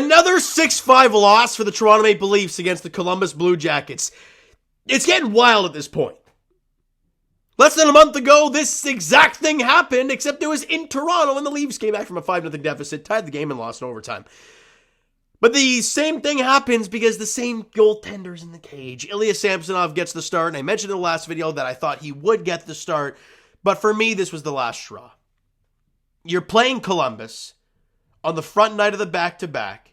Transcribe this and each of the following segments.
Another 6-5 loss for the Toronto Maple Leafs against the Columbus Blue Jackets. It's getting wild at this point. Less than a month ago, this exact thing happened, except it was in Toronto, and the Leafs came back from a 5-0 deficit, tied the game, and lost in overtime. But the same thing happens because the same goaltender's in the cage. Ilya Samsonov gets the start, and I mentioned in the last video that I thought he would get the start, but for me, this was the last straw. You're playing Columbus on the front night of the back-to-back.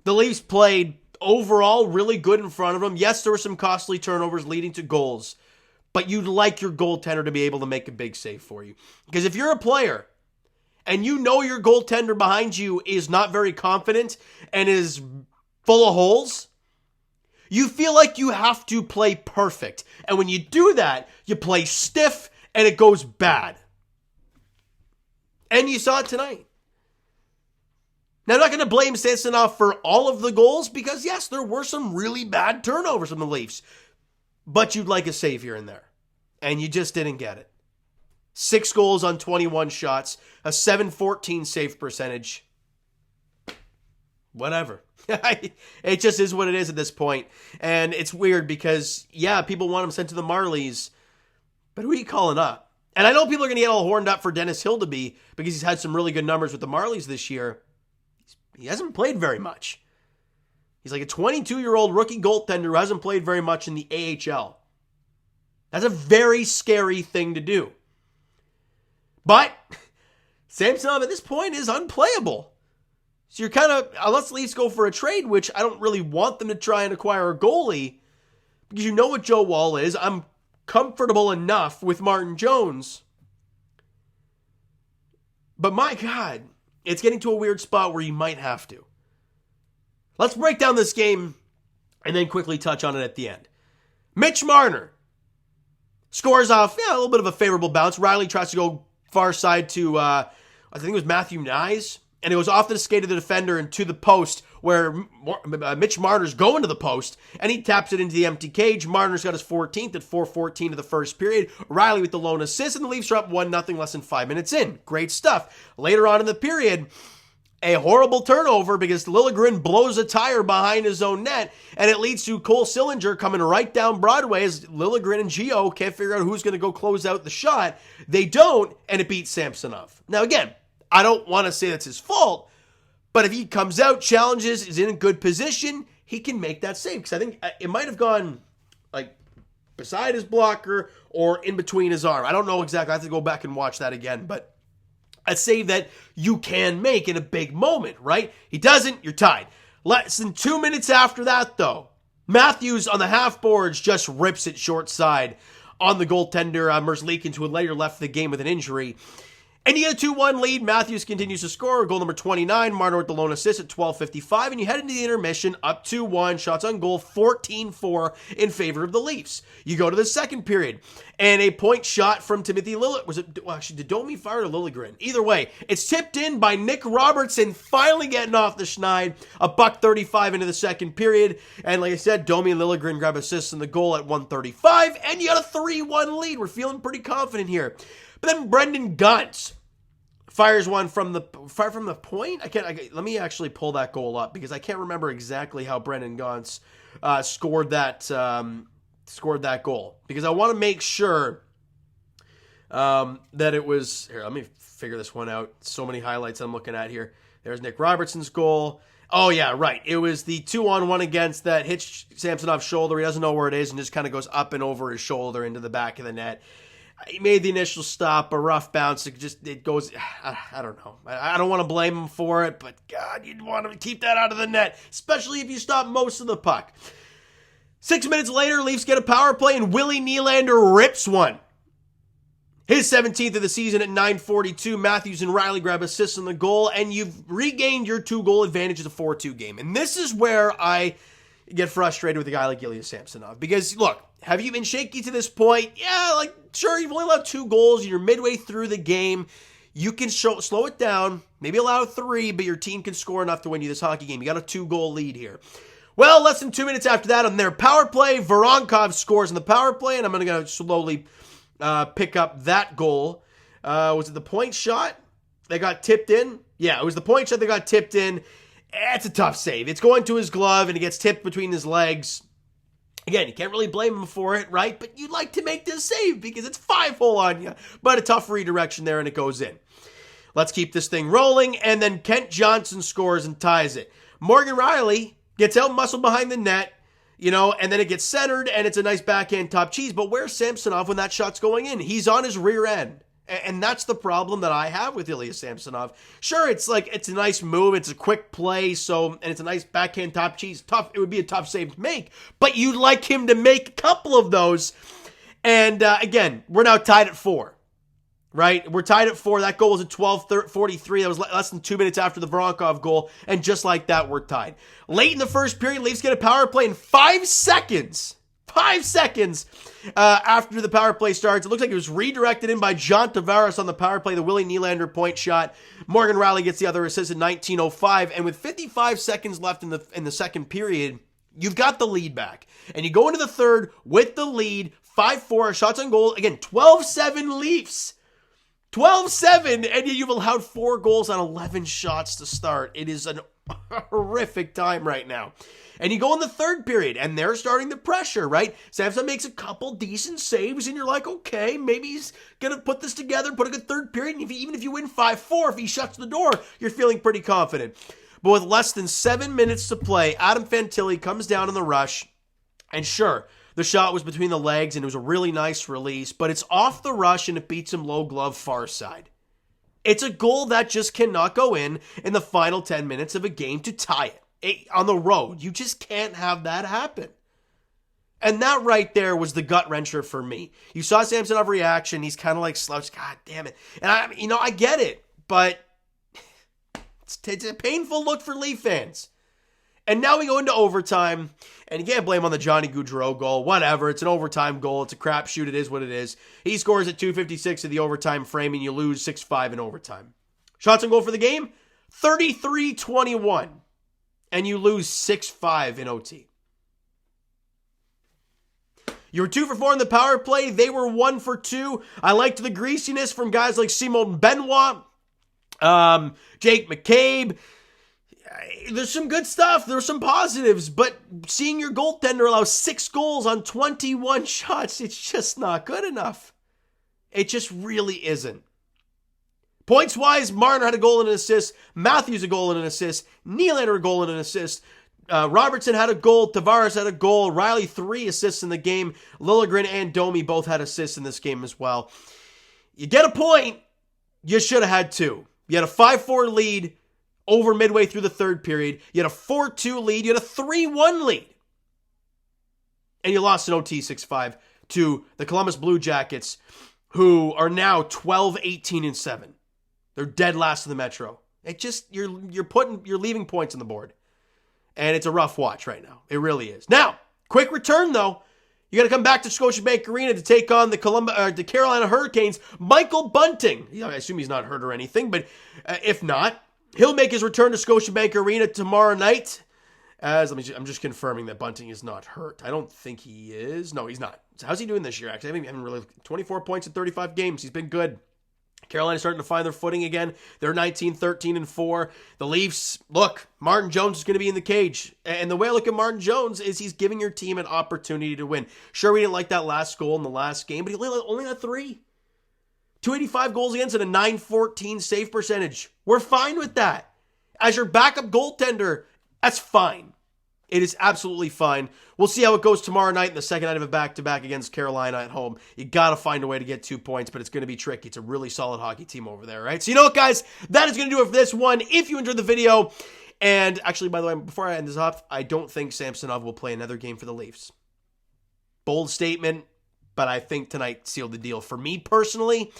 The Leafs played overall really good in front of them. Yes, there were some costly turnovers leading to goals, but you'd like your goaltender to be able to make a big save for you. Because if you're a player and you know your goaltender behind you is not very confident and is full of holes, you feel like you have to play perfect. And when you do that, you play stiff and it goes bad. And you saw it tonight. Now, I'm not going to blame Samsonov for all of the goals because, yes, there were some really bad turnovers from the Leafs. But you'd like a save here and there. And you just didn't get it. 6 goals on 21 shots, a .714 save percentage. Whatever. It just is what it is at this point. And it's weird because, yeah, people want him sent to the Marlies. But who are you calling up? And I know people are going to get all horned up for Dennis Hildeby because he's had some really good numbers with the Marlies this year. He hasn't played very much. He's like a 22-year-old rookie goaltender who hasn't played very much in the AHL. That's a very scary thing to do. But Samsonov at this point is unplayable. So you're kind of, unless the Leafs go for a trade, which I don't really want them to try and acquire a goalie, because you know what Joe Woll is. I'm comfortable enough with Martin Jones. But my God, it's getting to a weird spot where you might have to. Let's break down this game and then quickly touch on it at the end. Mitch Marner scores off a little bit of a favorable bounce. Riley tries to go far side to, I think it was Matthew Nyes, and it goes off the skate of the defender and to the post where Mitch Marner's going to the post, and he taps it into the empty cage. Marner's got his 14th at 4:14 of the first period. Riley with the lone assist, and the Leafs are up 1-0 less than 5 minutes in. Great stuff. Later on in the period, a horrible turnover because Liljegren blows a tire behind his own net, and it leads to Cole Sillinger coming right down Broadway as Liljegren and Gio can't figure out who's going to go close out the shot. They don't, and it beats Samsonov. Now again, I don't want to say that's his fault, but if he comes out, challenges, is in a good position, he can make that save. Because I think it might have gone like beside his blocker or in between his arm. I don't know exactly. I have to go back and watch that again, but a save that you can make in a big moment, right? He doesn't, you're tied. Less than 2 minutes after that, though, Matthews on the half boards just rips it short side on the goaltender, Merzlikins, who had later left the game with an injury. And you get a 2-1 lead. Matthews continues to score. Goal number 29. Marner with the lone assist at 12:55. And you head into the intermission up 2-1. Shots on goal 14-4 in favor of the Leafs. You go to the second period. And a point shot from Timothy Liljegren. Was it, well, actually, did Domi fire to Liljegren? Either way, it's tipped in by Nick Robertson, finally getting off the schneid. $1:35 into the second period. And like I said, Domi and Liljegren grab assists in the goal at 1:35. And you got a 3-1 lead. We're feeling pretty confident here. But then Brendan Guntz fires one from the point. Let me actually pull that goal up because I can't remember exactly how Brendan Guntz scored that goal, because I want to make sure that it was here. Let me figure this one out. So many highlights I'm looking at here. There's Nick Robertson's goal. Oh yeah, right. It was the 2-on-1 against that hits Samsonov's shoulder. He doesn't know where it is and just kind of goes up and over his shoulder into the back of the net. He made the initial stop, a rough bounce. It goes, I don't know. I don't want to blame him for it, but God, you'd want to keep that out of the net, especially if you stop most of the puck. 6 minutes later, Leafs get a power play, and Willie Nylander rips one. His 17th of the season at 9:42. Matthews and Riley grab assists on the goal, and you've regained your 2-goal advantage of the 4-2 game. And this is where I get frustrated with a guy like Ilya Samsonov. Because, look, have you been shaky to this point? Yeah, like, sure, you've only allowed 2 goals, and you're midway through the game. You can slow it down, maybe allow 3, but your team can score enough to win you this hockey game. You got a 2-goal lead here. Well, less than 2 minutes after that, on their power play, Voronkov scores in the power play, and I'm going to slowly pick up that goal. Was it the point shot that got tipped in? Yeah, it was the point shot that got tipped in. It's a tough save. It's going to his glove, and it gets tipped between his legs. Again, you can't really blame him for it, right? But you'd like to make this save because it's 5-hole on you. But a tough redirection there, and it goes in. Let's keep this thing rolling, and then Kent Johnson scores and ties it. Morgan Riley gets out-muscled behind the net, and then it gets centered, and it's a nice backhand top cheese. But where's Samsonov when that shot's going in? He's on his rear end. And that's the problem that I have with Ilya Samsonov. Sure, it's a nice move. It's a quick play, and it's a nice backhand top cheese. Tough. It would be a tough save to make. But you'd like him to make a couple of those. And again, we're now tied at 4. Right? We're tied at 4. That goal was at 12:43. That was less than 2 minutes after the Voronkov goal. And just like that, we're tied. Late in the first period, Leafs get a power play in 5 seconds. 5 seconds after the power play starts. It looks like it was redirected in by John Tavares on the power play, the Willie Nylander point shot. Morgan Riley gets the other assist at 19:05. And with 55 seconds left in the second period, you've got the lead back. And you go into the third with the lead, 5-4, shots on goal. Again, 12-7 Leafs. 12-7, and you've allowed 4 goals on 11 shots to start. It is a horrific time right now. And you go in the third period, and they're starting the pressure, right? Samson makes a couple decent saves, and you're like, okay, maybe he's going to put this together, put a good third period, and even if you win 5-4, if he shuts the door, you're feeling pretty confident. But with less than 7 minutes to play, Adam Fantilli comes down in the rush, and sure, the shot was between the legs, and it was a really nice release, but it's off the rush, and it beats him low glove far side. It's a goal that just cannot go in the final 10 minutes of a game to tie it. On the road. You just can't have that happen. And that right there was the gut wrencher for me. You saw Samsonov reaction. He's kind of like slouched. God damn it. And I get it, but it's a painful look for Leaf fans. And now we go into overtime, and you can't blame on the Johnny Gaudreau goal. Whatever, it's an overtime goal. It's a crapshoot. It is what it is. He scores at 2:56 of the overtime frame, and you lose 6-5 in overtime. Shots on goal for the game, 33-21. And you lose 6-5 in OT. You were 2 for 4 in the power play. They were 1 for 2. I liked the greasiness from guys like Simon Benoit, Jake McCabe. There's some good stuff. There's some positives. But seeing your goaltender allow 6 goals on 21 shots, it's just not good enough. It just really isn't. Points-wise, Marner had a goal and an assist. Matthews a goal and an assist. Nylander a goal and an assist. Robertson had a goal. Tavares had a goal. Riley 3 assists in the game. Liljegren and Domi both had assists in this game as well. You get a point. You should have had 2. You had a 5-4 lead over midway through the third period. You had a 4-2 lead. You had a 3-1 lead. And you lost in OT 6-5 to the Columbus Blue Jackets, who are now 12-18-7. They're dead last in the Metro. It just, you're leaving points on the board. And it's a rough watch right now. It really is. Now, quick return though. You got to come back to Scotiabank Arena to take on the Carolina Hurricanes. Michael Bunting. I assume he's not hurt or anything, but if not, he'll make his return to Scotiabank Arena tomorrow night. I'm just confirming that Bunting is not hurt. I don't think he is. No, he's not. So how's he doing this year? Actually, I haven't really 24 points in 35 games. He's been good. Carolina's starting to find their footing again. They're 19-13-4. The Leafs, look, Martin Jones is going to be in the cage. And the way I look at Martin Jones is he's giving your team an opportunity to win. Sure, we didn't like that last goal in the last game, but he only had 3. 285 goals against and a .914 save percentage. We're fine with that. As your backup goaltender, that's fine. It is absolutely fine. We'll see how it goes tomorrow night in the second night of a back-to-back against Carolina at home. You got to find a way to get 2 points, but it's going to be tricky. It's a really solid hockey team over there, right? So you know what, guys? That is going to do it for this one. If you enjoyed the video, and actually, by the way, before I end this up, I don't think Samsonov will play another game for the Leafs. Bold statement, but I think tonight sealed the deal for me personally.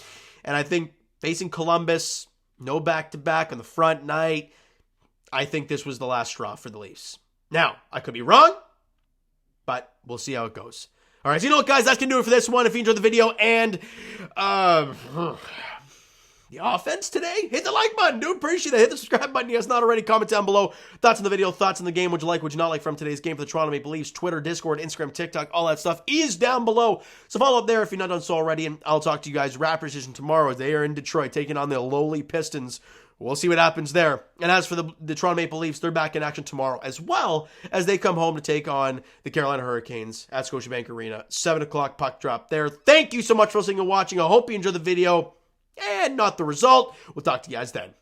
And I think facing Columbus, no back-to-back on the front night, I think this was the last straw for the Leafs. Now, I could be wrong, but we'll see how it goes. All right, so you know what, guys? That's going to do it for this one. If you enjoyed the video and the offense today, hit the like button. Do appreciate it. Hit the subscribe button. If it's not already, comment down below. Thoughts on the video, thoughts on the game. Would you like, would you not like from today's game for the Toronto Maple Leafs? Twitter, Discord, Instagram, TikTok, all that stuff is down below. So follow up there if you're not done so already, and I'll talk to you guys Raptors tomorrow as they are in Detroit taking on the lowly Pistons We'll see what happens there. And as for the Toronto Maple Leafs, they're back in action tomorrow as well as they come home to take on the Carolina Hurricanes at Scotiabank Arena. 7 o'clock puck drop there. Thank you so much for listening and watching. I hope you enjoyed the video and not the result. We'll talk to you guys then.